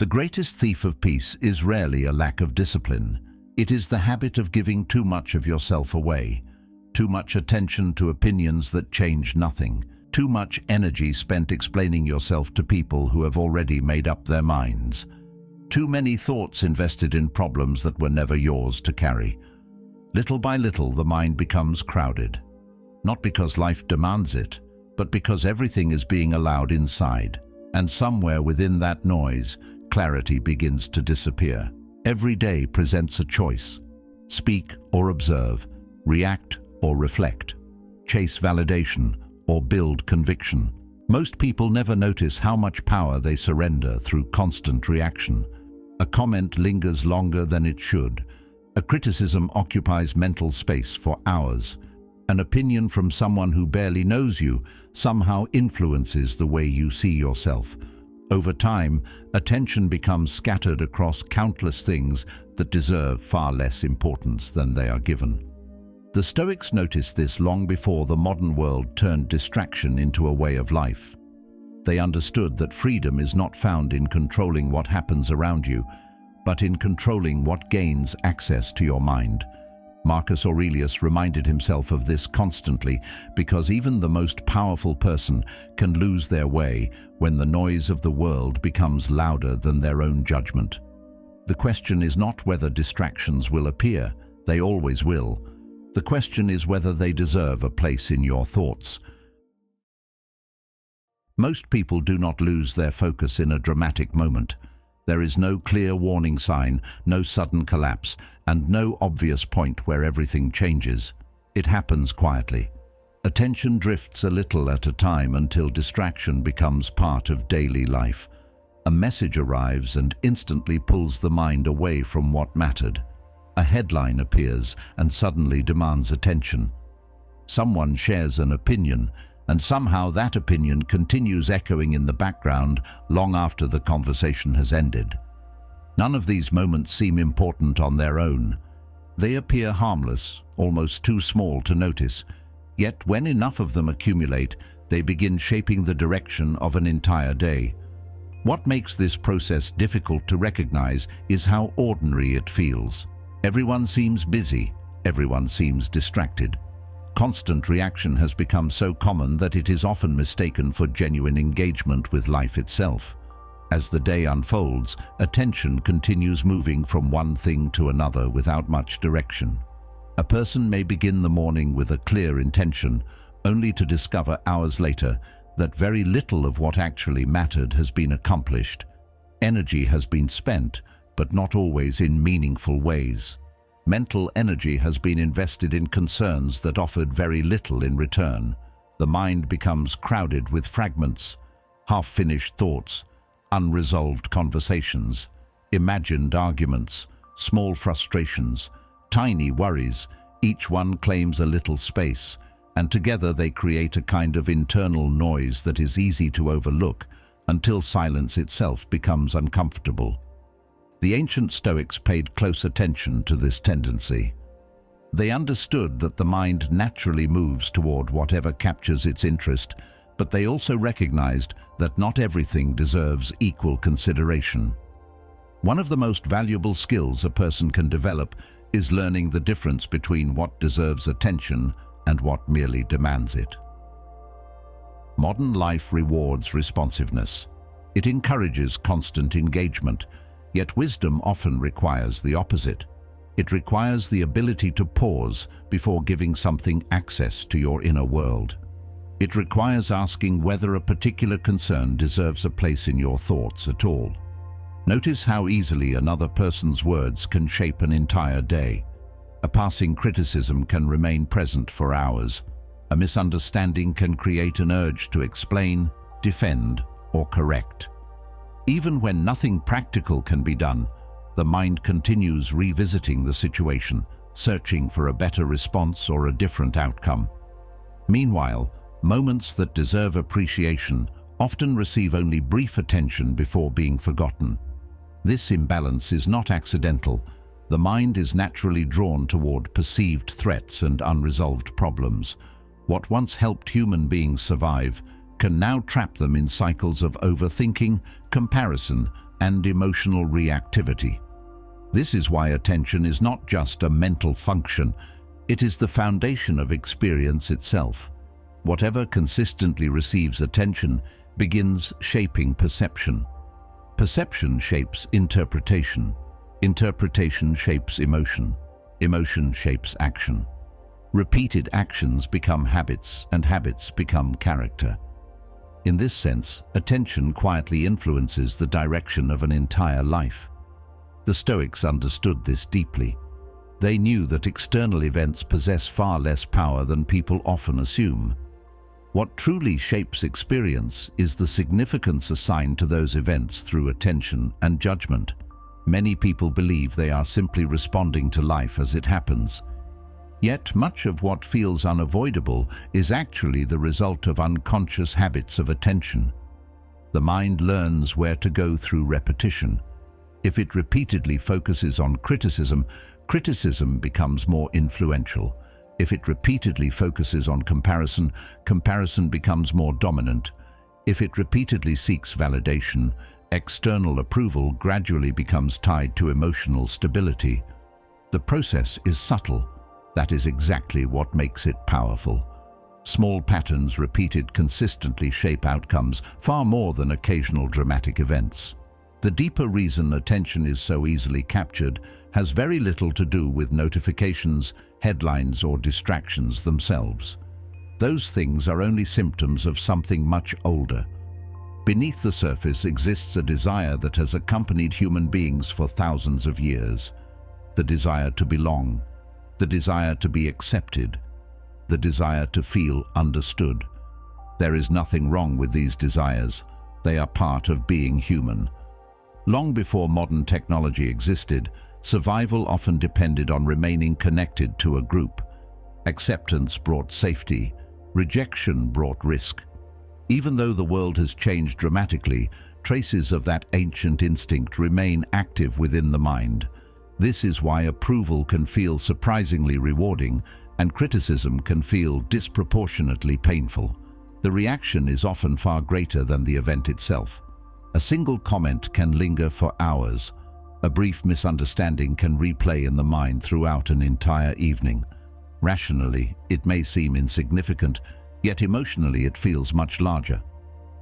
The greatest thief of peace is rarely a lack of discipline. It is the habit of giving too much of yourself away, too much attention to opinions that change nothing, too much energy spent explaining yourself to people who have already made up their minds, too many thoughts invested in problems that were never yours to carry. Little by little, the mind becomes crowded, not because life demands it, but because everything is being allowed inside, and somewhere within that noise, clarity begins to disappear. Every day presents a choice: speak or observe, react or reflect, chase validation or build conviction. Most people never notice how much power they surrender through constant reaction. A comment lingers longer than it should. A criticism occupies mental space for hours. An opinion from someone who barely knows you somehow influences the way you see yourself. Over time, attention becomes scattered across countless things that deserve far less importance than they are given. The Stoics noticed this long before the modern world turned distraction into a way of life. They understood that freedom is not found in controlling what happens around you, but in controlling what gains access to your mind. Marcus Aurelius reminded himself of this constantly, because even the most powerful person can lose their way when the noise of the world becomes louder than their own judgment. The question is not whether distractions will appear; they always will. The question is whether they deserve a place in your thoughts. Most people do not lose their focus in a dramatic moment. There is no clear warning sign, no sudden collapse, and no obvious point where everything changes. It happens quietly. Attention drifts a little at a time until distraction becomes part of daily life. A message arrives and instantly pulls the mind away from what mattered. A headline appears and suddenly demands attention. Someone shares an opinion, and somehow that opinion continues echoing in the background long after the conversation has ended. None of these moments seem important on their own. They appear harmless, almost too small to notice, yet when enough of them accumulate, they begin shaping the direction of an entire day. What makes this process difficult to recognize is how ordinary it feels. Everyone seems busy, everyone seems distracted. Constant reaction has become so common that it is often mistaken for genuine engagement with life itself. As the day unfolds, attention continues moving from one thing to another without much direction. A person may begin the morning with a clear intention, only to discover hours later that very little of what actually mattered has been accomplished. Energy has been spent, but not always in meaningful ways. Mental energy has been invested in concerns that offered very little in return. The mind becomes crowded with fragments, half-finished thoughts, unresolved conversations, imagined arguments, small frustrations, tiny worries. Each one claims a little space, and together they create a kind of internal noise that is easy to overlook until silence itself becomes uncomfortable. The ancient Stoics paid close attention to this tendency. They understood that the mind naturally moves toward whatever captures its interest, but they also recognized that not everything deserves equal consideration. One of the most valuable skills a person can develop is learning the difference between what deserves attention and what merely demands it. Modern life rewards responsiveness. It encourages constant engagement. Yet wisdom often requires the opposite. It requires the ability to pause before giving something access to your inner world. It requires asking whether a particular concern deserves a place in your thoughts at all. Notice how easily another person's words can shape an entire day. A passing criticism can remain present for hours. A misunderstanding can create an urge to explain, defend, or correct. Even when nothing practical can be done, the mind continues revisiting the situation, searching for a better response or a different outcome. Meanwhile, moments that deserve appreciation often receive only brief attention before being forgotten. This imbalance is not accidental. The mind is naturally drawn toward perceived threats and unresolved problems. What once helped human beings survive can now trap them in cycles of overthinking, comparison, and emotional reactivity. This is why attention is not just a mental function, it is the foundation of experience itself. Whatever consistently receives attention begins shaping perception. Perception shapes interpretation. Interpretation shapes emotion. Emotion shapes action. Repeated actions become habits, and habits become character. In this sense, attention quietly influences the direction of an entire life. The Stoics understood this deeply. They knew that external events possess far less power than people often assume. What truly shapes experience is the significance assigned to those events through attention and judgment. Many people believe they are simply responding to life as it happens. Yet much of what feels unavoidable is actually the result of unconscious habits of attention. The mind learns where to go through repetition. If it repeatedly focuses on criticism, criticism becomes more influential. If it repeatedly focuses on comparison, comparison becomes more dominant. If it repeatedly seeks validation, external approval gradually becomes tied to emotional stability. The process is subtle. That is exactly what makes it powerful. Small patterns repeated consistently shape outcomes far more than occasional dramatic events. The deeper reason attention is so easily captured has very little to do with notifications, headlines, or distractions themselves. Those things are only symptoms of something much older. Beneath the surface exists a desire that has accompanied human beings for thousands of years. The desire to belong, the desire to be accepted, the desire to feel understood. There is nothing wrong with these desires. They are part of being human. Long before modern technology existed, survival often depended on remaining connected to a group. Acceptance brought safety, rejection brought risk. Even though the world has changed dramatically, traces of that ancient instinct remain active within the mind. This is why approval can feel surprisingly rewarding and criticism can feel disproportionately painful. The reaction is often far greater than the event itself. A single comment can linger for hours. A brief misunderstanding can replay in the mind throughout an entire evening. Rationally, it may seem insignificant, yet emotionally it feels much larger.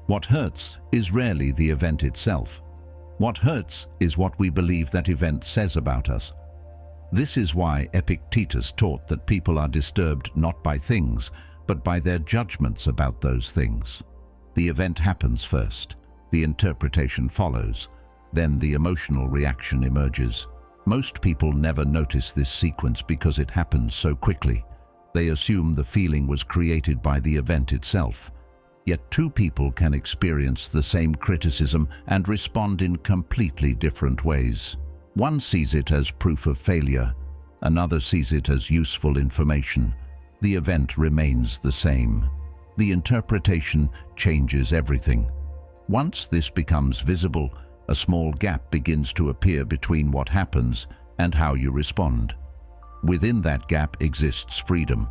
What hurts is rarely the event itself. What hurts is what we believe that event says about us. This is why Epictetus taught that people are disturbed not by things, but by their judgments about those things. The event happens first. The interpretation follows. Then the emotional reaction emerges. Most people never notice this sequence because it happens so quickly. They assume the feeling was created by the event itself. Yet two people can experience the same criticism and respond in completely different ways. One sees it as proof of failure. Another sees it as useful information. The event remains the same. The interpretation changes everything. Once this becomes visible, a small gap begins to appear between what happens and how you respond. Within that gap exists freedom.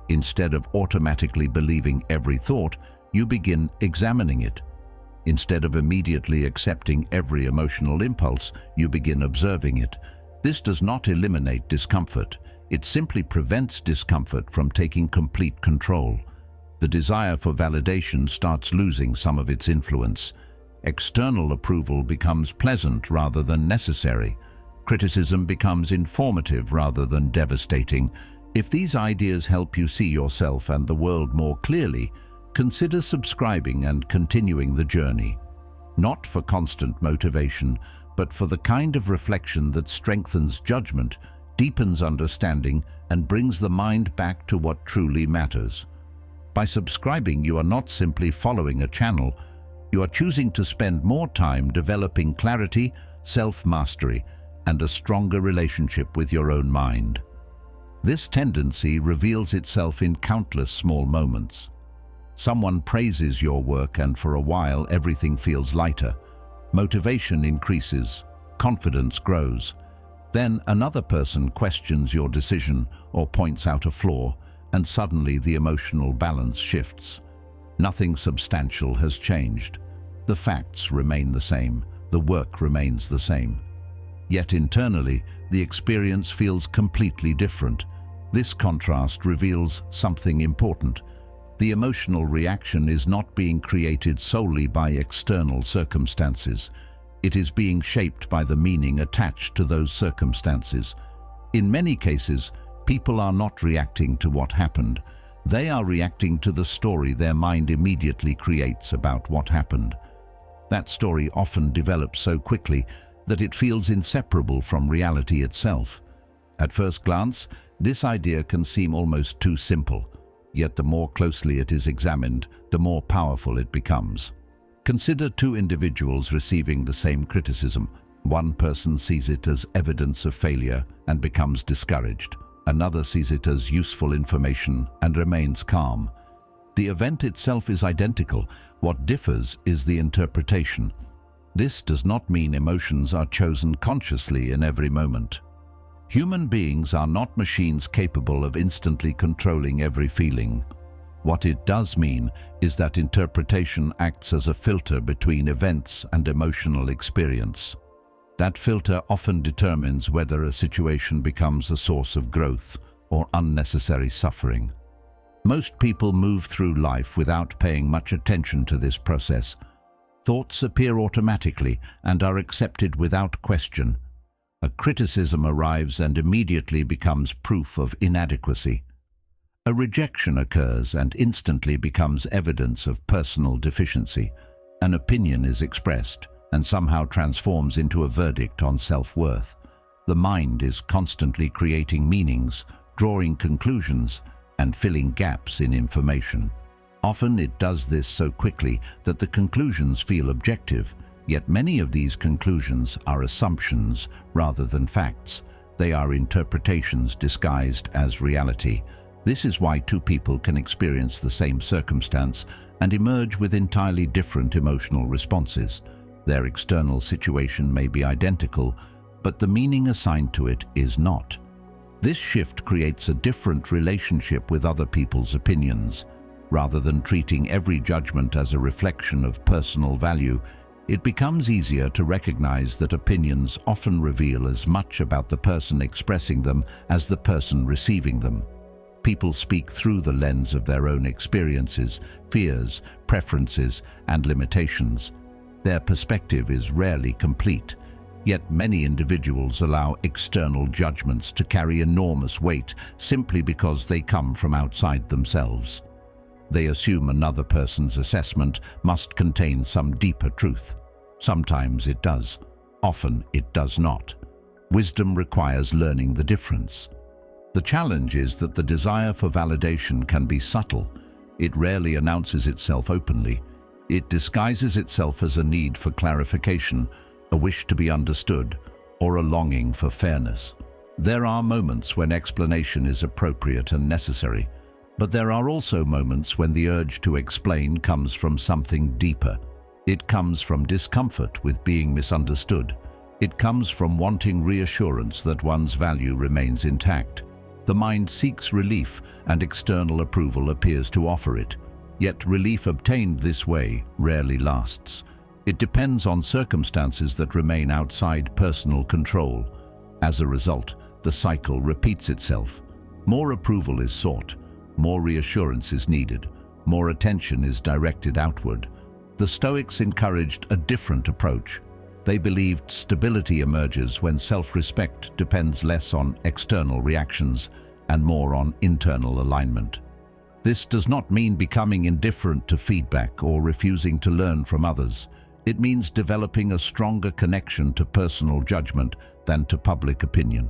Instead of automatically believing every thought, you begin examining it. Instead of immediately accepting every emotional impulse, you begin observing it. This does not eliminate discomfort. It simply prevents discomfort from taking complete control. The desire for validation starts losing some of its influence. External approval becomes pleasant rather than necessary. Criticism becomes informative rather than devastating. If these ideas help you see yourself and the world more clearly, consider subscribing and continuing the journey. Not for constant motivation, but for the kind of reflection that strengthens judgment, deepens understanding, and brings the mind back to what truly matters. By subscribing, you are not simply following a channel. You are choosing to spend more time developing clarity, self-mastery, and a stronger relationship with your own mind. This tendency reveals itself in countless small moments. Someone praises your work and for a while everything feels lighter. Motivation increases, confidence grows. Then another person questions your decision or points out a flaw, and suddenly the emotional balance shifts. Nothing substantial has changed. The facts remain the same. The the work remains the same. Yet internally, the experience feels completely different. This contrast reveals something important. The emotional reaction is not being created solely by external circumstances. It is being shaped by the meaning attached to those circumstances. In many cases, people are not reacting to what happened. They are reacting to the story their mind immediately creates about what happened. That story often develops so quickly that it feels inseparable from reality itself. At first glance, this idea can seem almost too simple, yet the more closely it is examined, the more powerful it becomes. Consider two individuals receiving the same criticism. One person sees it as evidence of failure and becomes discouraged. Another sees it as useful information and remains calm. The event itself is identical. What differs is the interpretation. This does not mean emotions are chosen consciously in every moment. Human beings are not machines capable of instantly controlling every feeling. What it does mean is that interpretation acts as a filter between events and emotional experience. That filter often determines whether a situation becomes a source of growth or unnecessary suffering. Most people move through life without paying much attention to this process. Thoughts appear automatically and are accepted without question. A criticism arrives and immediately becomes proof of inadequacy. A rejection occurs and instantly becomes evidence of personal deficiency. An opinion is expressed and somehow transforms into a verdict on self-worth. The mind is constantly creating meanings, drawing conclusions, and filling gaps in information. Often it does this so quickly that the conclusions feel objective, yet many of these conclusions are assumptions rather than facts. They are interpretations disguised as reality. This is why two people can experience the same circumstance and emerge with entirely different emotional responses. Their external situation may be identical, but the meaning assigned to it is not. This shift creates a different relationship with other people's opinions. Rather than treating every judgment as a reflection of personal value, it becomes easier to recognize that opinions often reveal as much about the person expressing them as the person receiving them. People speak through the lens of their own experiences, fears, preferences, and limitations. Their perspective is rarely complete, yet many individuals allow external judgments to carry enormous weight simply because they come from outside themselves. They assume another person's assessment must contain some deeper truth. Sometimes it does, often it does not. Wisdom requires learning the difference. The challenge is that the desire for validation can be subtle. It rarely announces itself openly. It disguises itself as a need for clarification, a wish to be understood, or a longing for fairness. There are moments when explanation is appropriate and necessary, but there are also moments when the urge to explain comes from something deeper. It comes from discomfort with being misunderstood. It comes from wanting reassurance that one's value remains intact. The mind seeks relief, and external approval appears to offer it. Yet relief obtained this way rarely lasts. It depends on circumstances that remain outside personal control. As a result, the cycle repeats itself. More approval is sought, more reassurance is needed, more attention is directed outward. The Stoics encouraged a different approach. They believed stability emerges when self-respect depends less on external reactions and more on internal alignment. This does not mean becoming indifferent to feedback or refusing to learn from others. It means developing a stronger connection to personal judgment than to public opinion.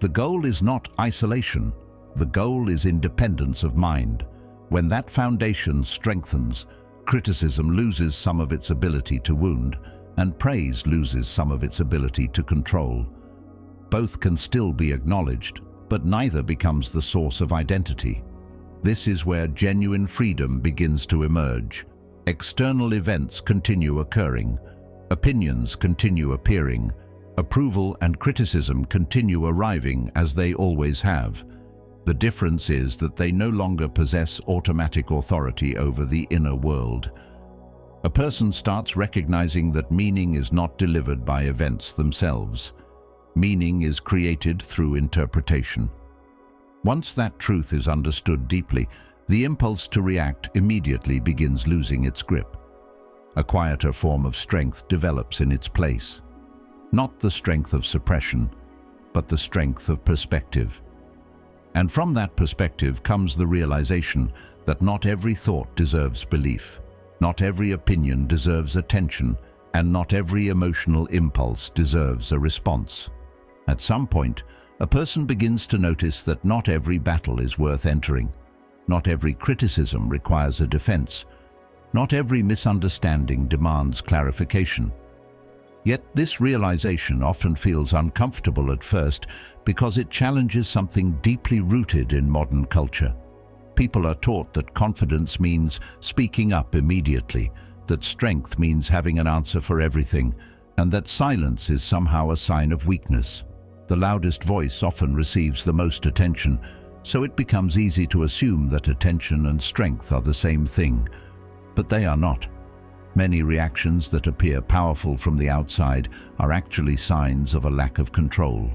The goal is not isolation. The goal is independence of mind. When that foundation strengthens, criticism loses some of its ability to wound, and praise loses some of its ability to control. Both can still be acknowledged, but neither becomes the source of identity. This is where genuine freedom begins to emerge. External events continue occurring. Opinions continue appearing. Approval and criticism continue arriving as they always have. The difference is that they no longer possess automatic authority over the inner world. A person starts recognizing that meaning is not delivered by events themselves. Meaning is created through interpretation. Once that truth is understood deeply, the impulse to react immediately begins losing its grip. A quieter form of strength develops in its place. Not the strength of suppression, but the strength of perspective. And from that perspective comes the realization that not every thought deserves belief, not every opinion deserves attention, and not every emotional impulse deserves a response. At some point, a person begins to notice that not every battle is worth entering. Not every criticism requires a defense. Not every misunderstanding demands clarification. Yet this realization often feels uncomfortable at first because it challenges something deeply rooted in modern culture. People are taught that confidence means speaking up immediately, that strength means having an answer for everything, and that silence is somehow a sign of weakness. The loudest voice often receives the most attention, so it becomes easy to assume that attention and strength are the same thing. But they are not. Many reactions that appear powerful from the outside are actually signs of a lack of control.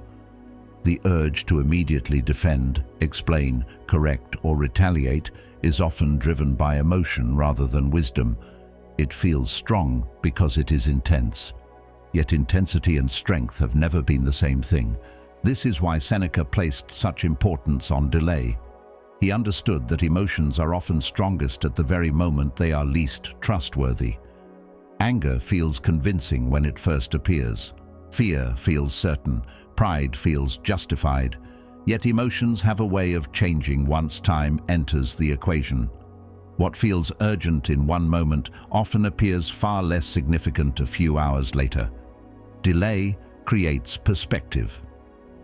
The urge to immediately defend, explain, correct, or retaliate is often driven by emotion rather than wisdom. It feels strong because it is intense. Yet intensity and strength have never been the same thing. This is why Seneca placed such importance on delay. He understood that emotions are often strongest at the very moment they are least trustworthy. Anger feels convincing when it first appears. Fear feels certain. Pride feels justified. Yet emotions have a way of changing once time enters the equation. What feels urgent in one moment often appears far less significant a few hours later. Delay creates perspective.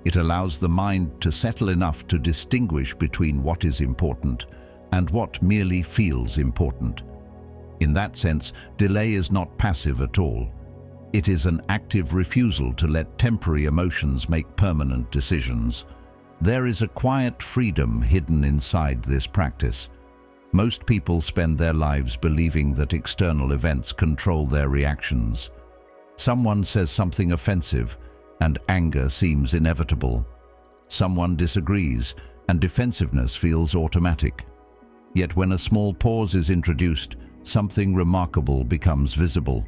It allows the mind to settle enough to distinguish between what is important and what merely feels important. In that sense, delay is not passive at all. It is an active refusal to let temporary emotions make permanent decisions. There is a quiet freedom hidden inside this practice. Most people spend their lives believing that external events control their reactions. Someone says something offensive, and anger seems inevitable. Someone disagrees, and defensiveness feels automatic. Yet when a small pause is introduced, something remarkable becomes visible.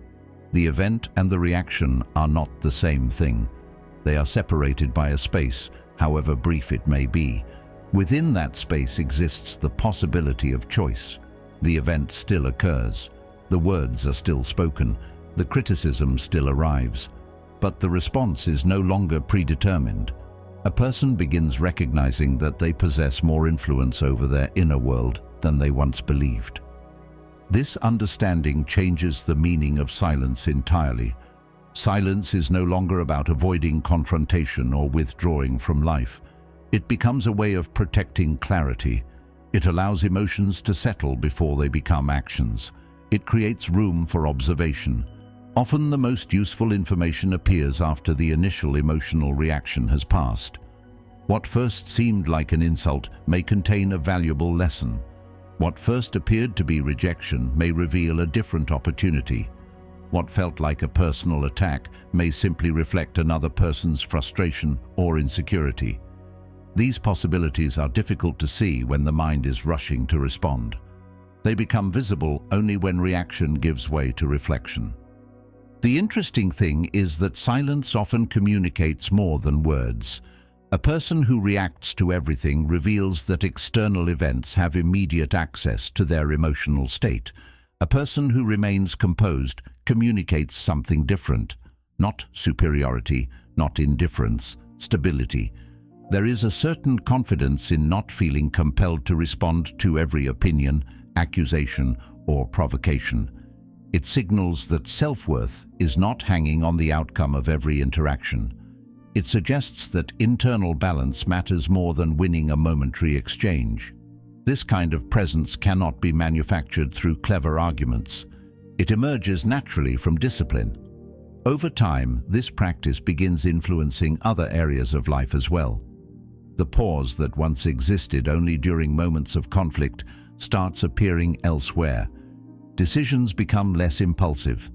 The event and the reaction are not the same thing. They are separated by a space, however brief it may be. Within that space exists the possibility of choice. The event still occurs. The words are still spoken. The criticism still arrives. But the response is no longer predetermined. A person begins recognizing that they possess more influence over their inner world than they once believed. This understanding changes the meaning of silence entirely. Silence is no longer about avoiding confrontation or withdrawing from life. It becomes a way of protecting clarity. It allows emotions to settle before they become actions. It creates room for observation. Often the most useful information appears after the initial emotional reaction has passed. What first seemed like an insult may contain a valuable lesson. What first appeared to be rejection may reveal a different opportunity. What felt like a personal attack may simply reflect another person's frustration or insecurity. These possibilities are difficult to see when the mind is rushing to respond. They become visible only when reaction gives way to reflection. The interesting thing is that silence often communicates more than words. A person who reacts to everything reveals that external events have immediate access to their emotional state. A person who remains composed communicates something different. Not superiority, not indifference, stability. There is a certain confidence in not feeling compelled to respond to every opinion, accusation, or provocation. It signals that self-worth is not hanging on the outcome of every interaction. It suggests that internal balance matters more than winning a momentary exchange. This kind of presence cannot be manufactured through clever arguments. It emerges naturally from discipline. Over time, this practice begins influencing other areas of life as well. The pause that once existed only during moments of conflict starts appearing elsewhere. Decisions become less impulsive.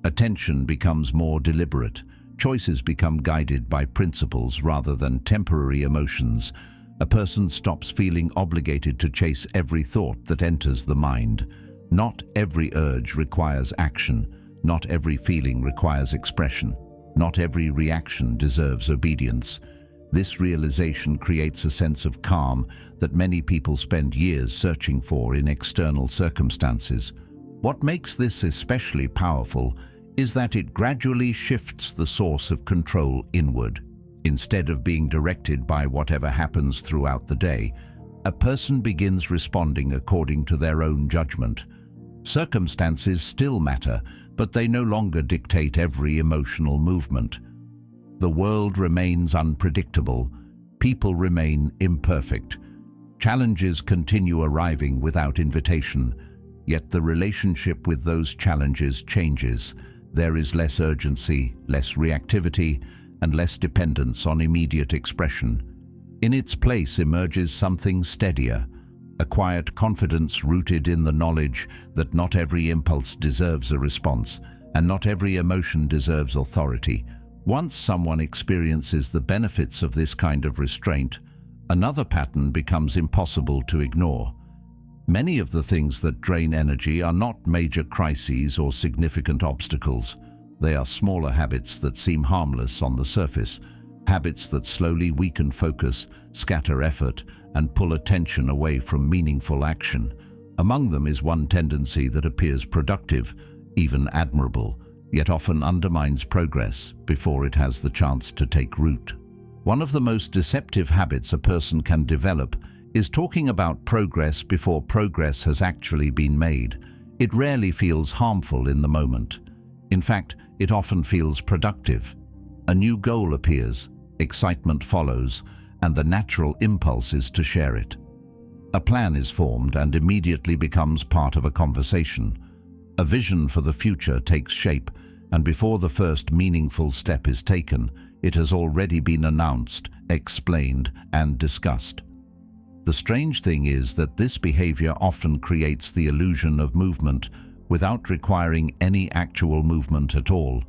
Attention becomes more deliberate. Choices become guided by principles rather than temporary emotions. A person stops feeling obligated to chase every thought that enters the mind. Not every urge requires action. Not every feeling requires expression. Not every reaction deserves obedience. This realization creates a sense of calm that many people spend years searching for in external circumstances. What makes this especially powerful is that it gradually shifts the source of control inward. Instead of being directed by whatever happens throughout the day, a person begins responding according to their own judgment. Circumstances still matter, but they no longer dictate every emotional movement. The world remains unpredictable. People remain imperfect. Challenges continue arriving without invitation, yet the relationship with those challenges changes. There is less urgency, less reactivity, and less dependence on immediate expression. In its place emerges something steadier, a quiet confidence rooted in the knowledge that not every impulse deserves a response, and not every emotion deserves authority. Once someone experiences the benefits of this kind of restraint, another pattern becomes impossible to ignore. Many of the things that drain energy are not major crises or significant obstacles. They are smaller habits that seem harmless on the surface, habits that slowly weaken focus, scatter effort, and pull attention away from meaningful action. Among them is one tendency that appears productive, even admirable, yet often undermines progress before it has the chance to take root. One of the most deceptive habits a person can develop is talking about progress before progress has actually been made. It rarely feels harmful in the moment. In fact, it often feels productive. A new goal appears, excitement follows, and the natural impulse is to share it. A plan is formed and immediately becomes part of a conversation. A vision for the future takes shape, and before the first meaningful step is taken, it has already been announced, explained, and discussed. The strange thing is that this behavior often creates the illusion of movement without requiring any actual movement at all.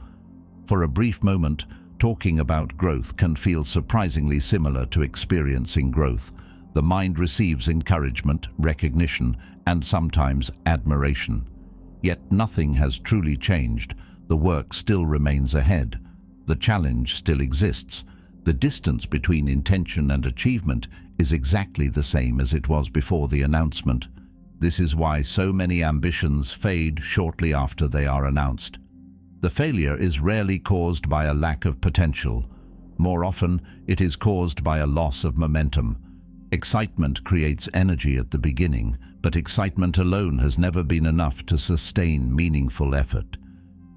For a brief moment, talking about growth can feel surprisingly similar to experiencing growth. The mind receives encouragement, recognition, and sometimes admiration. Yet nothing has truly changed. The work still remains ahead. The challenge still exists. The distance between intention and achievement is exactly the same as it was before the announcement. This is why so many ambitions fade shortly after they are announced. The failure is rarely caused by a lack of potential. More often, it is caused by a loss of momentum. Excitement creates energy at the beginning, but excitement alone has never been enough to sustain meaningful effort.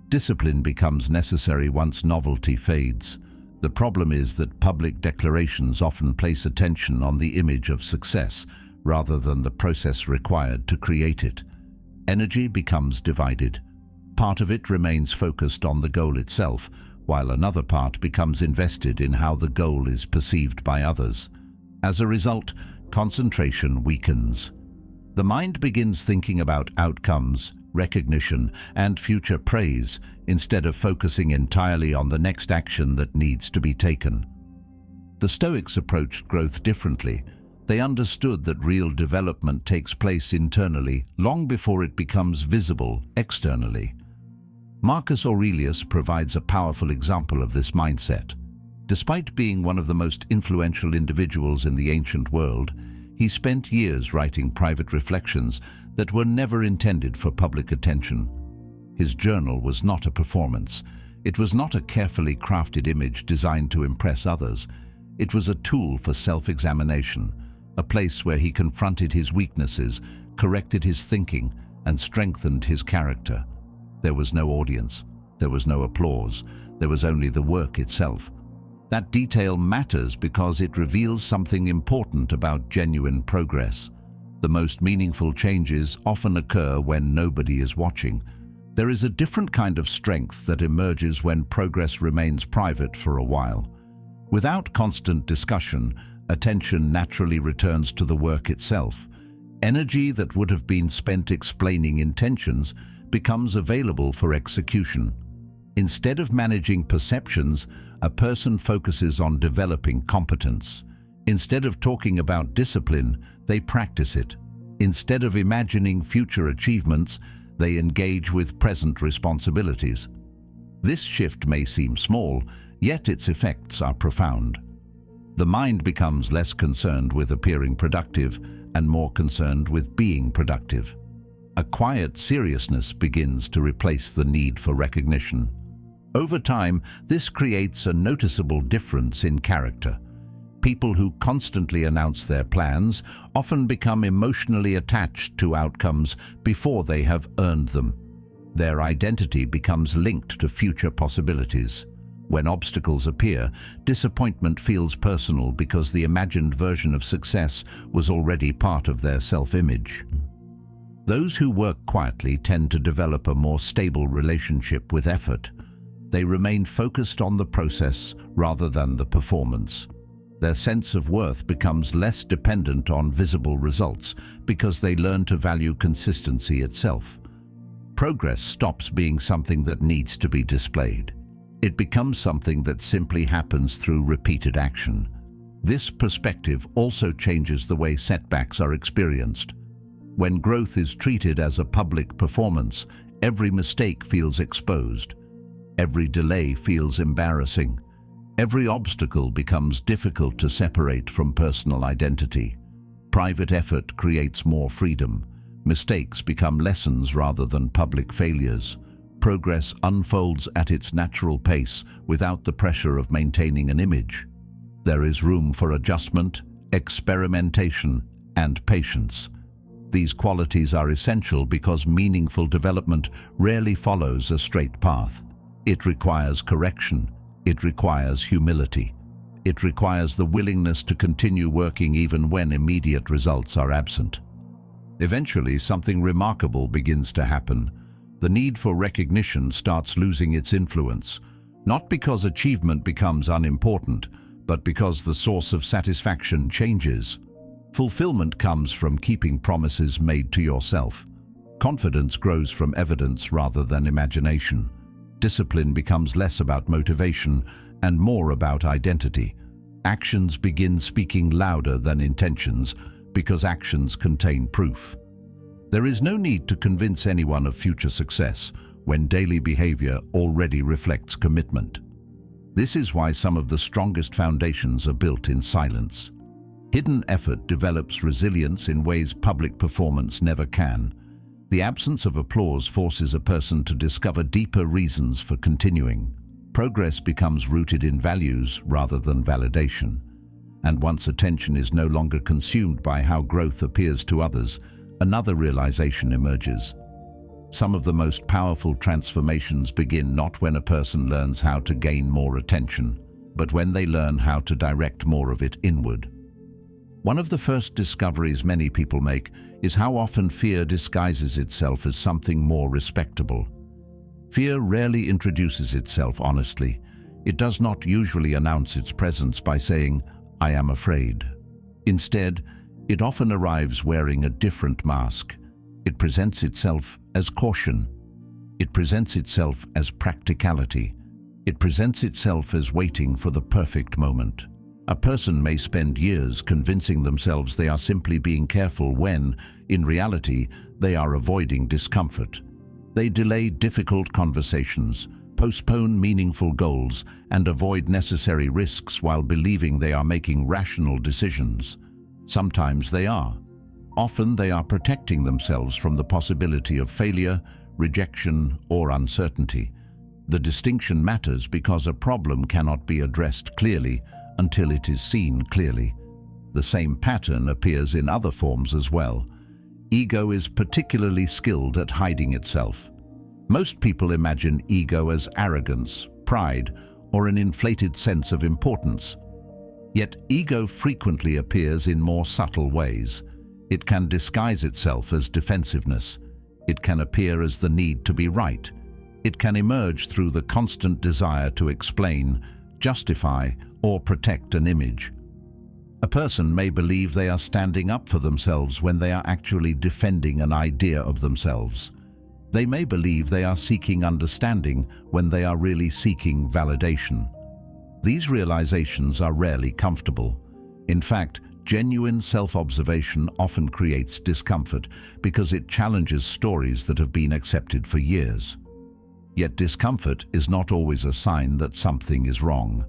Discipline becomes necessary once novelty fades. The problem is that public declarations often place attention on the image of success rather than the process required to create it. Energy becomes divided. Part of it remains focused on the goal itself, while another part becomes invested in how the goal is perceived by others. As a result, concentration weakens. The mind begins thinking about outcomes, recognition, and future praise instead of focusing entirely on the next action that needs to be taken. The Stoics approached growth differently. They understood that real development takes place internally long before it becomes visible externally. Marcus Aurelius provides a powerful example of this mindset. Despite being one of the most influential individuals in the ancient world, he spent years writing private reflections that were never intended for public attention. His journal was not a performance. It was not a carefully crafted image designed to impress others. It was a tool for self-examination, a place where he confronted his weaknesses, corrected his thinking, and strengthened his character. There was no audience. There was no applause. There was only the work itself. That detail matters because it reveals something important about genuine progress. The most meaningful changes often occur when nobody is watching. There is a different kind of strength that emerges when progress remains private for a while. Without constant discussion, attention naturally returns to the work itself. Energy that would have been spent explaining intentions becomes available for execution. Instead of managing perceptions, a person focuses on developing competence. Instead of talking about discipline, they practice it. Instead of imagining future achievements, they engage with present responsibilities. This shift may seem small, yet its effects are profound. The mind becomes less concerned with appearing productive and more concerned with being productive. A quiet seriousness begins to replace the need for recognition. Over time, this creates a noticeable difference in character. People who constantly announce their plans often become emotionally attached to outcomes before they have earned them. Their identity becomes linked to future possibilities. When obstacles appear, disappointment feels personal because the imagined version of success was already part of their self-image. Those who work quietly tend to develop a more stable relationship with effort. They remain focused on the process rather than the performance. Their sense of worth becomes less dependent on visible results because they learn to value consistency itself. Progress stops being something that needs to be displayed. It becomes something that simply happens through repeated action. This perspective also changes the way setbacks are experienced. When growth is treated as a public performance, every mistake feels exposed. Every delay feels embarrassing. Every obstacle becomes difficult to separate from personal identity. Private effort creates more freedom. Mistakes become lessons rather than public failures. Progress unfolds at its natural pace without the pressure of maintaining an image. There is room for adjustment, experimentation, and patience. These qualities are essential because meaningful development rarely follows a straight path. It requires correction. It requires humility. It requires the willingness to continue working even when immediate results are absent. Eventually, something remarkable begins to happen. The need for recognition starts losing its influence, not because achievement becomes unimportant, but because the source of satisfaction changes. Fulfillment comes from keeping promises made to yourself. Confidence grows from evidence rather than imagination. Discipline becomes less about motivation and more about identity. Actions begin speaking louder than intentions because actions contain proof. There is no need to convince anyone of future success when daily behavior already reflects commitment. This is why some of the strongest foundations are built in silence. Hidden effort develops resilience in ways public performance never can. The absence of applause forces a person to discover deeper reasons for continuing. Progress becomes rooted in values rather than validation. And once attention is no longer consumed by how growth appears to others, another realization emerges. Some of the most powerful transformations begin not when a person learns how to gain more attention, but when they learn how to direct more of it inward. One of the first discoveries many people make is how often fear disguises itself as something more respectable. Fear rarely introduces itself honestly. It does not usually announce its presence by saying, "I am afraid." Instead, it often arrives wearing a different mask. It presents itself as caution. It presents itself as practicality. It presents itself as waiting for the perfect moment. A person may spend years convincing themselves they are simply being careful when, in reality, they are avoiding discomfort. They delay difficult conversations, postpone meaningful goals, and avoid necessary risks while believing they are making rational decisions. Sometimes they are. Often they are protecting themselves from the possibility of failure, rejection, or uncertainty. The distinction matters because a problem cannot be addressed clearly until it is seen clearly. The same pattern appears in other forms as well. Ego is particularly skilled at hiding itself. Most people imagine ego as arrogance, pride, or an inflated sense of importance. Yet ego frequently appears in more subtle ways. It can disguise itself as defensiveness. It can appear as the need to be right. It can emerge through the constant desire to explain, justify, or protect an image. A person may believe they are standing up for themselves when they are actually defending an idea of themselves. They may believe they are seeking understanding when they are really seeking validation. These realizations are rarely comfortable. In fact, genuine self-observation often creates discomfort because it challenges stories that have been accepted for years. Yet discomfort is not always a sign that something is wrong.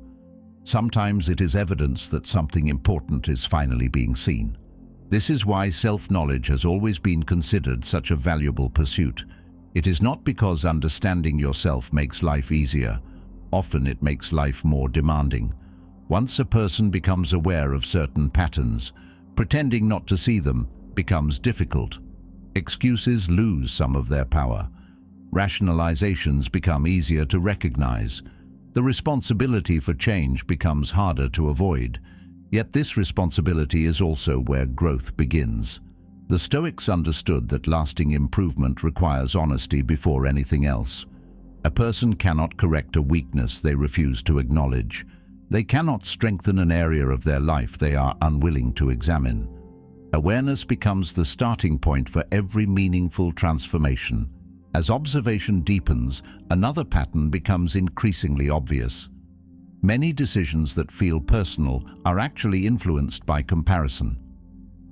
Sometimes it is evidence that something important is finally being seen. This is why self-knowledge has always been considered such a valuable pursuit. It is not because understanding yourself makes life easier. Often it makes life more demanding. Once a person becomes aware of certain patterns, pretending not to see them becomes difficult. Excuses lose some of their power. Rationalizations become easier to recognize. The responsibility for change becomes harder to avoid. Yet this responsibility is also where growth begins. The Stoics understood that lasting improvement requires honesty before anything else. A person cannot correct a weakness they refuse to acknowledge. They cannot strengthen an area of their life they are unwilling to examine. Awareness becomes the starting point for every meaningful transformation. As observation deepens, another pattern becomes increasingly obvious. Many decisions that feel personal are actually influenced by comparison.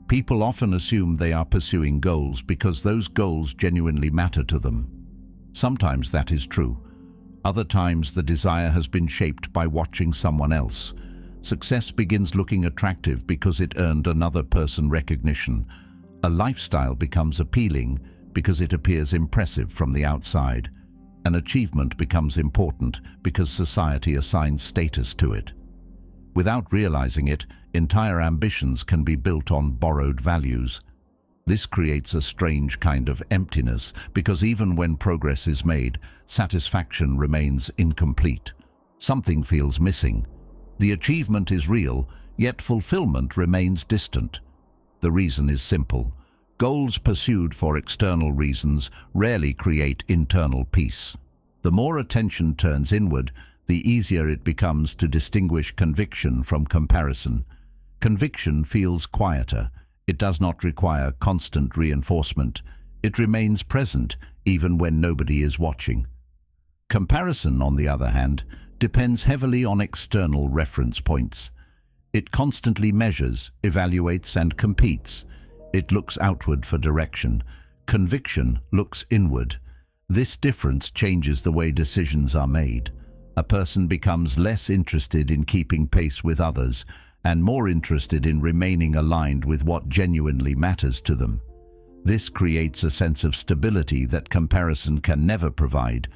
People often assume they are pursuing goals because those goals genuinely matter to them. Sometimes that is true. Other times the desire has been shaped by watching someone else. Success begins looking attractive because it earned another person recognition. A lifestyle becomes appealing because it appears impressive from the outside. An achievement becomes important because society assigns status to it. Without realizing it, entire ambitions can be built on borrowed values. This creates a strange kind of emptiness because even when progress is made, satisfaction remains incomplete. Something feels missing. The achievement is real, yet fulfillment remains distant. The reason is simple. Goals pursued for external reasons rarely create internal peace. The more attention turns inward, the easier it becomes to distinguish conviction from comparison. Conviction feels quieter. It does not require constant reinforcement. It remains present even when nobody is watching. Comparison, on the other hand, depends heavily on external reference points. It constantly measures, evaluates, and competes. It looks outward for direction. Conviction looks inward. This difference changes the way decisions are made. A person becomes less interested in keeping pace with others and more interested in remaining aligned with what genuinely matters to them. This creates a sense of stability that comparison can never provide,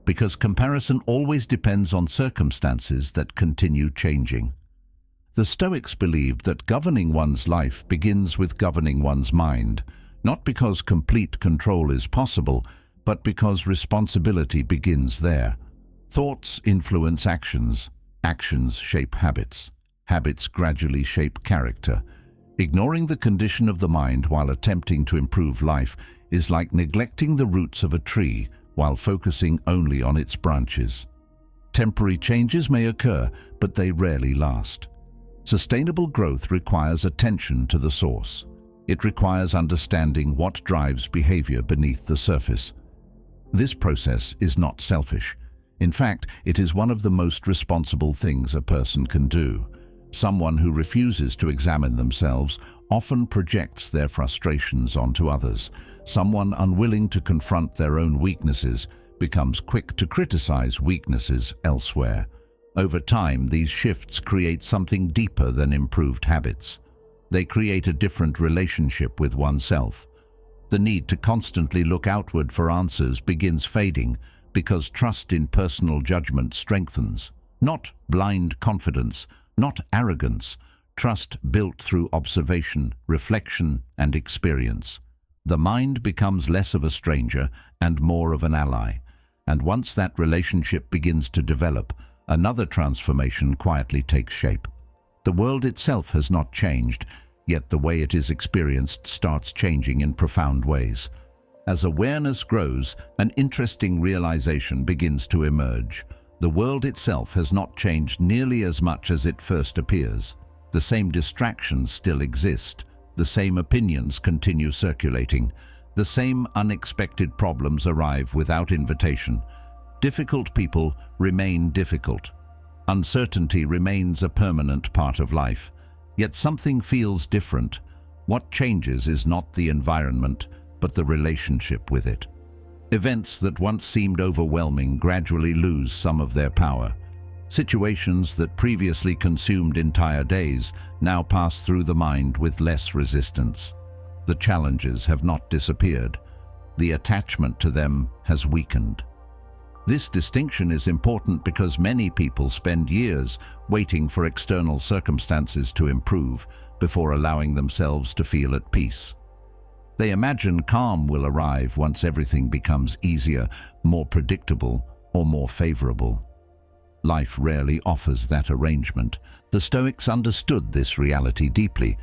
because comparison always depends on circumstances that continue changing. The Stoics believed that governing one's life begins with governing one's mind, not because complete control is possible, but because responsibility begins there. Thoughts influence actions. Actions shape habits. Habits gradually shape character. Ignoring the condition of the mind while attempting to improve life is like neglecting the roots of a tree while focusing only on its branches. Temporary changes may occur, but they rarely last. Sustainable growth requires attention to the source. It requires understanding what drives behavior beneath the surface. This process is not selfish. In fact, it is one of the most responsible things a person can do. Someone who refuses to examine themselves often projects their frustrations onto others. Someone unwilling to confront their own weaknesses becomes quick to criticize weaknesses elsewhere. Over time, these shifts create something deeper than improved habits. They create a different relationship with oneself. The need to constantly look outward for answers begins fading because trust in personal judgment strengthens. Not blind confidence, not arrogance, trust built through observation, reflection, and experience. The mind becomes less of a stranger and more of an ally. And once that relationship begins to develop, another transformation quietly takes shape. The world itself has not changed, yet the way it is experienced starts changing in profound ways. As awareness grows, an interesting realization begins to emerge. The world itself has not changed nearly as much as it first appears. The same distractions still exist. The same opinions continue circulating. The same unexpected problems arrive without invitation. Difficult people remain difficult. Uncertainty remains a permanent part of life. Yet something feels different. What changes is not the environment, but the relationship with it. Events that once seemed overwhelming gradually lose some of their power. Situations that previously consumed entire days now pass through the mind with less resistance. The challenges have not disappeared. The attachment to them has weakened. This distinction is important because many people spend years waiting for external circumstances to improve before allowing themselves to feel at peace. They imagine calm will arrive once everything becomes easier, more predictable, or more favorable. Life rarely offers that arrangement. The Stoics understood this reality deeply.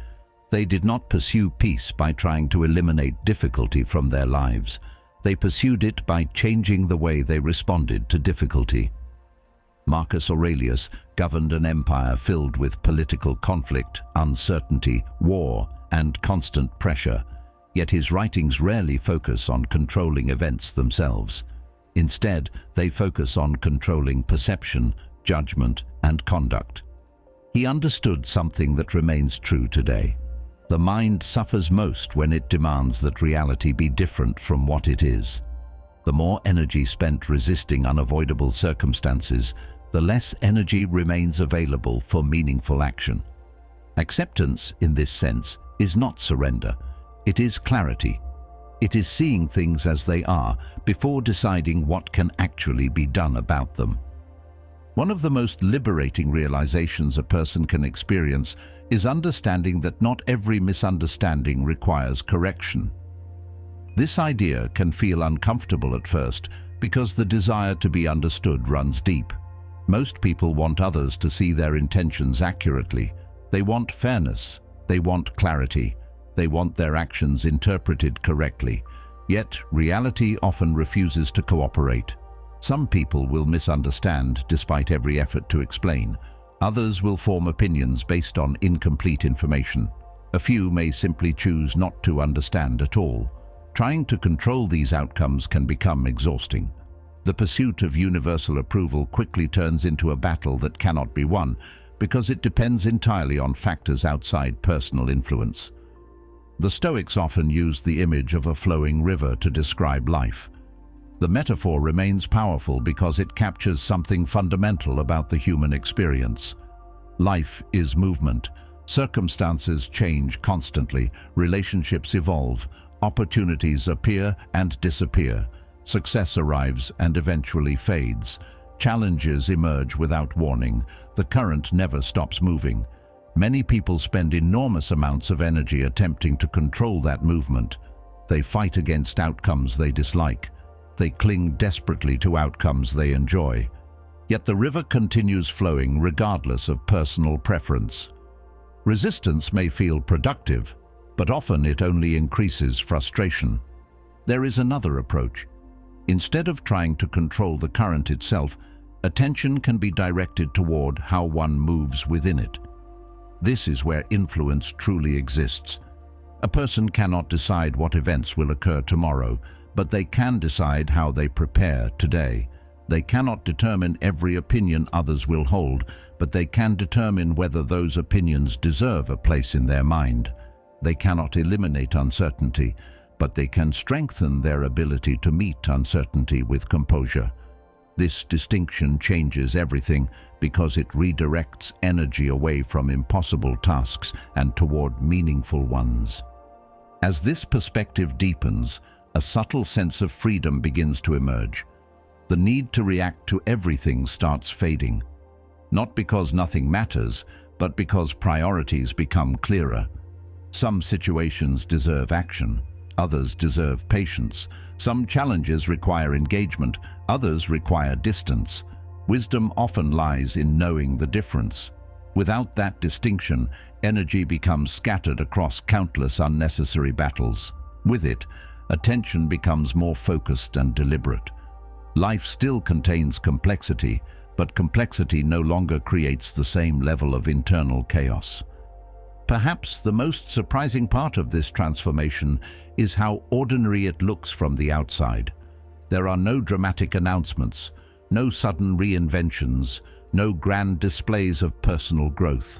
They did not pursue peace by trying to eliminate difficulty from their lives. They pursued it by changing the way they responded to difficulty. Marcus Aurelius governed an empire filled with political conflict, uncertainty, war, and constant pressure. Yet his writings rarely focus on controlling events themselves. Instead, they focus on controlling perception, judgment, and conduct. He understood something that remains true today. The mind suffers most when it demands that reality be different from what it is. The more energy spent resisting unavoidable circumstances, the less energy remains available for meaningful action. Acceptance, in this sense, is not surrender. It is clarity. It is seeing things as they are before deciding what can actually be done about them. One of the most liberating realizations a person can experience is understanding that not every misunderstanding requires correction. This idea can feel uncomfortable at first because the desire to be understood runs deep. Most people want others to see their intentions accurately. They want fairness. They want clarity. They want their actions interpreted correctly. Yet, reality often refuses to cooperate. Some people will misunderstand despite every effort to explain. Others will form opinions based on incomplete information. A few may simply choose not to understand at all. Trying to control these outcomes can become exhausting. The pursuit of universal approval quickly turns into a battle that cannot be won because it depends entirely on factors outside personal influence. The Stoics often used the image of a flowing river to describe life. The metaphor remains powerful because it captures something fundamental about the human experience. Life is movement. Circumstances change constantly, relationships evolve, opportunities appear and disappear, success arrives and eventually fades, challenges emerge without warning, the current never stops moving. Many people spend enormous amounts of energy attempting to control that movement. They fight against outcomes they dislike. They cling desperately to outcomes they enjoy. Yet the river continues flowing regardless of personal preference. Resistance may feel productive, but often it only increases frustration. There is another approach. Instead of trying to control the current itself, attention can be directed toward how one moves within it. This is where influence truly exists. A person cannot decide what events will occur tomorrow, but they can decide how they prepare today. They cannot determine every opinion others will hold, but they can determine whether those opinions deserve a place in their mind. They cannot eliminate uncertainty, but they can strengthen their ability to meet uncertainty with composure. This distinction changes everything because it redirects energy away from impossible tasks and toward meaningful ones. As this perspective deepens, a subtle sense of freedom begins to emerge. The need to react to everything starts fading. Not because nothing matters, but because priorities become clearer. Some situations deserve action. Others deserve patience. Some challenges require engagement. Others require distance. Wisdom often lies in knowing the difference. Without that distinction, energy becomes scattered across countless unnecessary battles. With it, attention becomes more focused and deliberate. Life still contains complexity, but complexity no longer creates the same level of internal chaos. Perhaps the most surprising part of this transformation is how ordinary it looks from the outside. There are no dramatic announcements, no sudden reinventions, no grand displays of personal growth.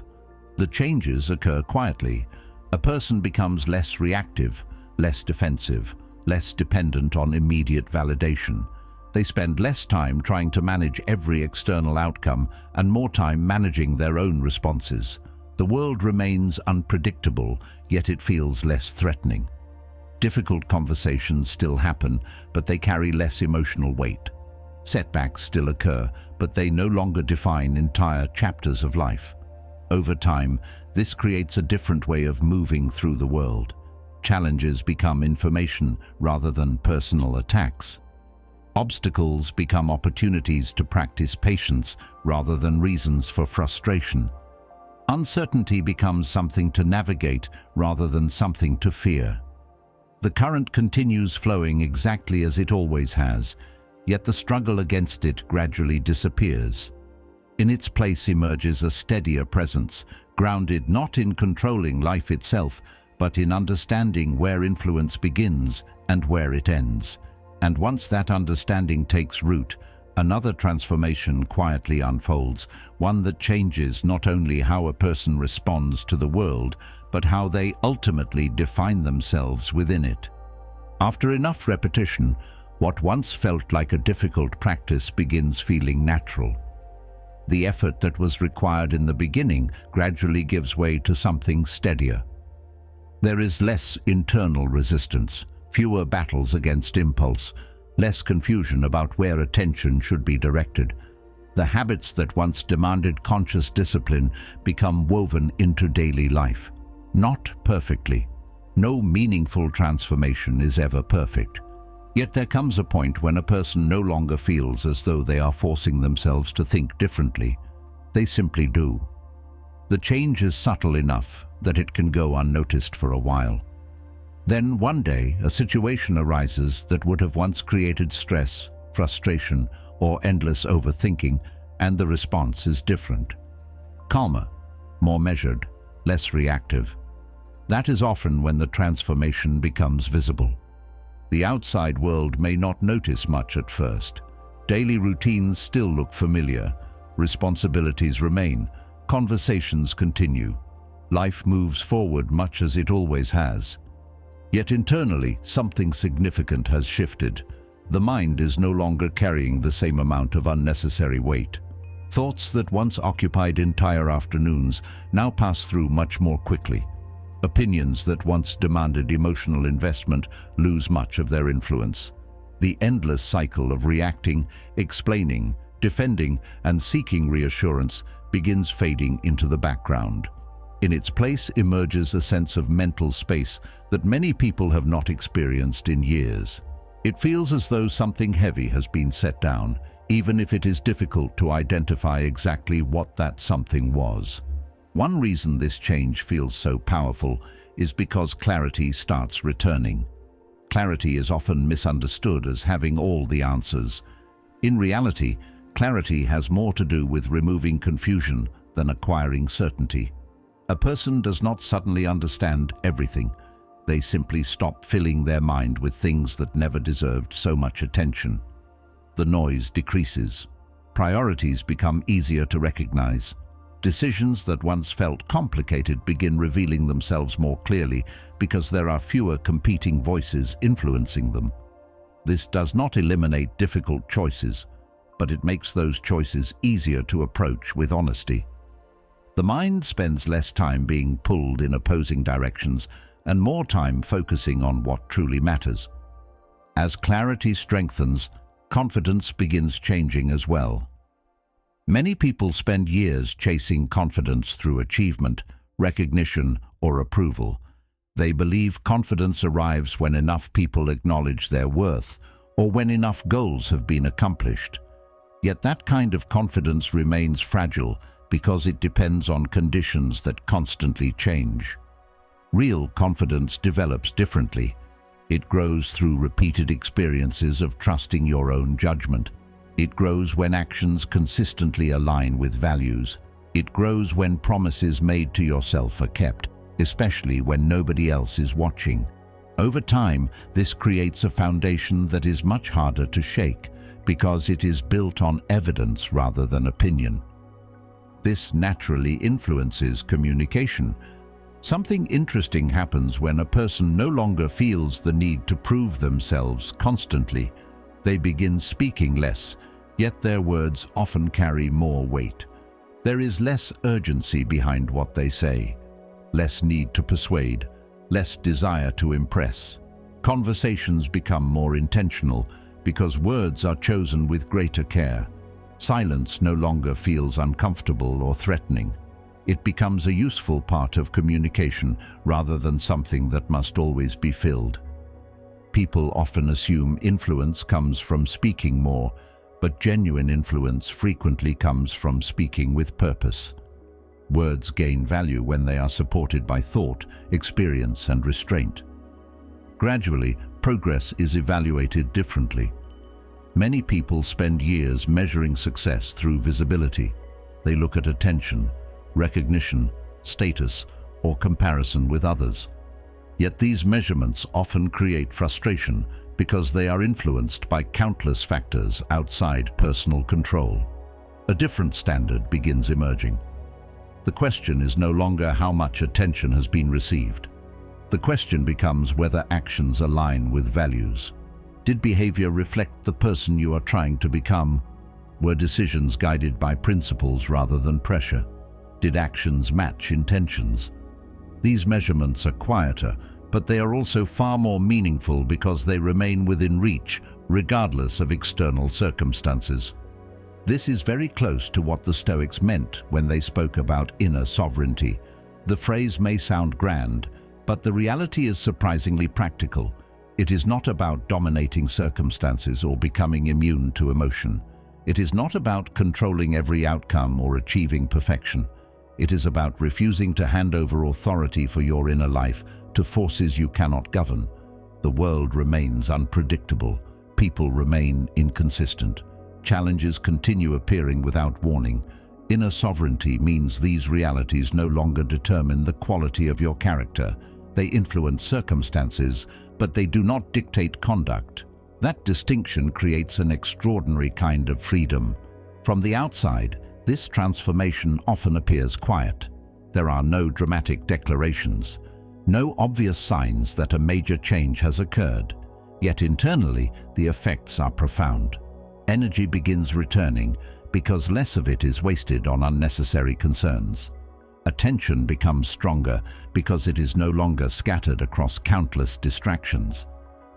The changes occur quietly. A person becomes less reactive, less defensive, less dependent on immediate validation. They spend less time trying to manage every external outcome and more time managing their own responses. The world remains unpredictable, yet it feels less threatening. Difficult conversations still happen, but they carry less emotional weight. Setbacks still occur, but they no longer define entire chapters of life. Over time, this creates a different way of moving through the world. Challenges become information rather than personal attacks. Obstacles become opportunities to practice patience rather than reasons for frustration. Uncertainty becomes something to navigate rather than something to fear. The current continues flowing exactly as it always has, yet the struggle against it gradually disappears. In its place emerges a steadier presence, grounded not in controlling life itself, but in understanding where influence begins and where it ends. And once that understanding takes root, another transformation quietly unfolds, one that changes not only how a person responds to the world, but how they ultimately define themselves within it. After enough repetition, what once felt like a difficult practice begins feeling natural. The effort that was required in the beginning gradually gives way to something steadier. There is less internal resistance, fewer battles against impulse, less confusion about where attention should be directed. The habits that once demanded conscious discipline become woven into daily life. Not perfectly. No meaningful transformation is ever perfect. Yet there comes a point when a person no longer feels as though they are forcing themselves to think differently. They simply do. The change is subtle enough that it can go unnoticed for a while. Then one day, a situation arises that would have once created stress, frustration, or endless overthinking, and the response is different. Calmer, more measured, less reactive. That is often when the transformation becomes visible. The outside world may not notice much at first. Daily routines still look familiar. Responsibilities remain. Conversations continue. Life moves forward much as it always has. Yet internally, something significant has shifted. The mind is no longer carrying the same amount of unnecessary weight. Thoughts that once occupied entire afternoons now pass through much more quickly. Opinions that once demanded emotional investment lose much of their influence. The endless cycle of reacting, explaining, defending, and seeking reassurance begins fading into the background. In its place emerges a sense of mental space that many people have not experienced in years. It feels as though something heavy has been set down, even if it is difficult to identify exactly what that something was. One reason this change feels so powerful is because clarity starts returning. Clarity is often misunderstood as having all the answers. In reality, clarity has more to do with removing confusion than acquiring certainty. A person does not suddenly understand everything. They simply stop filling their mind with things that never deserved so much attention. The noise decreases. Priorities become easier to recognize. Decisions that once felt complicated begin revealing themselves more clearly because there are fewer competing voices influencing them. This does not eliminate difficult choices, but it makes those choices easier to approach with honesty. The mind spends less time being pulled in opposing directions and more time focusing on what truly matters. As clarity strengthens, confidence begins changing as well. Many people spend years chasing confidence through achievement, recognition, or approval. They believe confidence arrives when enough people acknowledge their worth or when enough goals have been accomplished. Yet that kind of confidence remains fragile because it depends on conditions that constantly change. Real confidence develops differently. It grows through repeated experiences of trusting your own judgment. It grows when actions consistently align with values. It grows when promises made to yourself are kept. especially when nobody else is watching. Over time, this creates a foundation that is much harder to shake because it is built on evidence rather than opinion. This naturally influences communication. Something interesting happens when a person no longer feels the need to prove themselves constantly. They begin speaking less, yet their words often carry more weight. There is less urgency behind what they say, less need to persuade, less desire to impress. Conversations become more intentional because words are chosen with greater care. Silence no longer feels uncomfortable or threatening. It becomes a useful part of communication rather than something that must always be filled. People often assume influence comes from speaking more, but genuine influence frequently comes from speaking with purpose. Words gain value when they are supported by thought, experience, and restraint. Gradually, progress is evaluated differently. Many people spend years measuring success through visibility. They look at attention, recognition, status, or comparison with others. Yet these measurements often create frustration because they are influenced by countless factors outside personal control. A different standard begins emerging. The question is no longer how much attention has been received. The question becomes whether actions align with values. Did behavior reflect the person you are trying to become? Were decisions guided by principles rather than pressure? Did actions match intentions? These measurements are quieter, but they are also far more meaningful because they remain within reach, regardless of external circumstances. This is very close to what the Stoics meant when they spoke about inner sovereignty. The phrase may sound grand, but the reality is surprisingly practical. It is not about dominating circumstances or becoming immune to emotion. It is not about controlling every outcome or achieving perfection. It is about refusing to hand over authority for your inner life to forces you cannot govern. The world remains unpredictable. People remain inconsistent. Challenges continue appearing without warning. Inner sovereignty means these realities no longer determine the quality of your character. They influence circumstances, but they do not dictate conduct. That distinction creates an extraordinary kind of freedom. From the outside, this transformation often appears quiet. There are no dramatic declarations, no obvious signs that a major change has occurred. Yet internally, the effects are profound. Energy begins returning because less of it is wasted on unnecessary concerns. Attention becomes stronger because it is no longer scattered across countless distractions.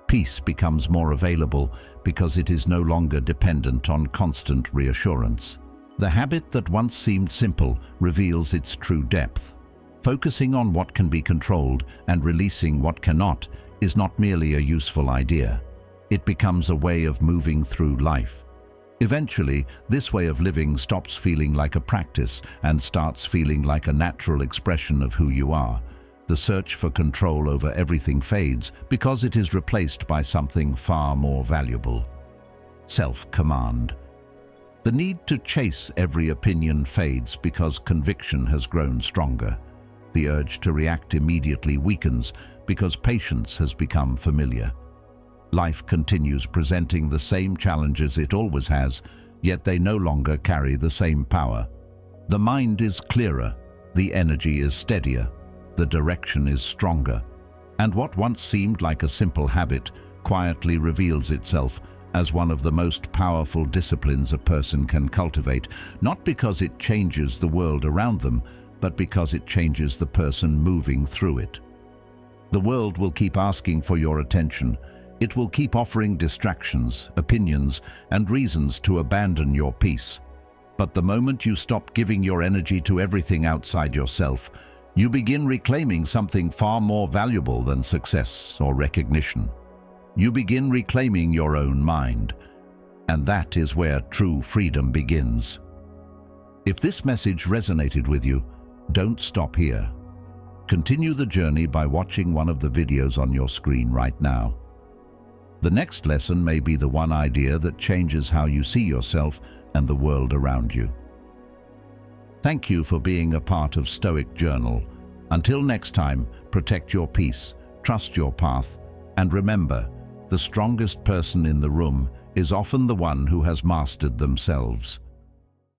Peace becomes more available because it is no longer dependent on constant reassurance. The habit that once seemed simple reveals its true depth. Focusing on what can be controlled and releasing what cannot is not merely a useful idea. It becomes a way of moving through life. Eventually, this way of living stops feeling like a practice and starts feeling like a natural expression of who you are. The search for control over everything fades because it is replaced by something far more valuable: self-command. The need to chase every opinion fades because conviction has grown stronger. The urge to react immediately weakens because patience has become familiar. Life continues presenting the same challenges it always has, yet they no longer carry the same power. The mind is clearer, the energy is steadier, the direction is stronger, and what once seemed like a simple habit quietly reveals itself as one of the most powerful disciplines a person can cultivate, not because it changes the world around them, but because it changes the person moving through it. The world will keep asking for your attention. It will keep offering distractions, opinions, and reasons to abandon your peace. But the moment you stop giving your energy to everything outside yourself, you begin reclaiming something far more valuable than success or recognition. You begin reclaiming your own mind, and that is where true freedom begins. If this message resonated with you, don't stop here. Continue the journey by watching one of the videos on your screen right now. The next lesson may be the one idea that changes how you see yourself and the world around you. Thank you for being a part of Stoic Journal. Until next time, protect your peace, trust your path, and remember, the strongest person in the room is often the one who has mastered themselves.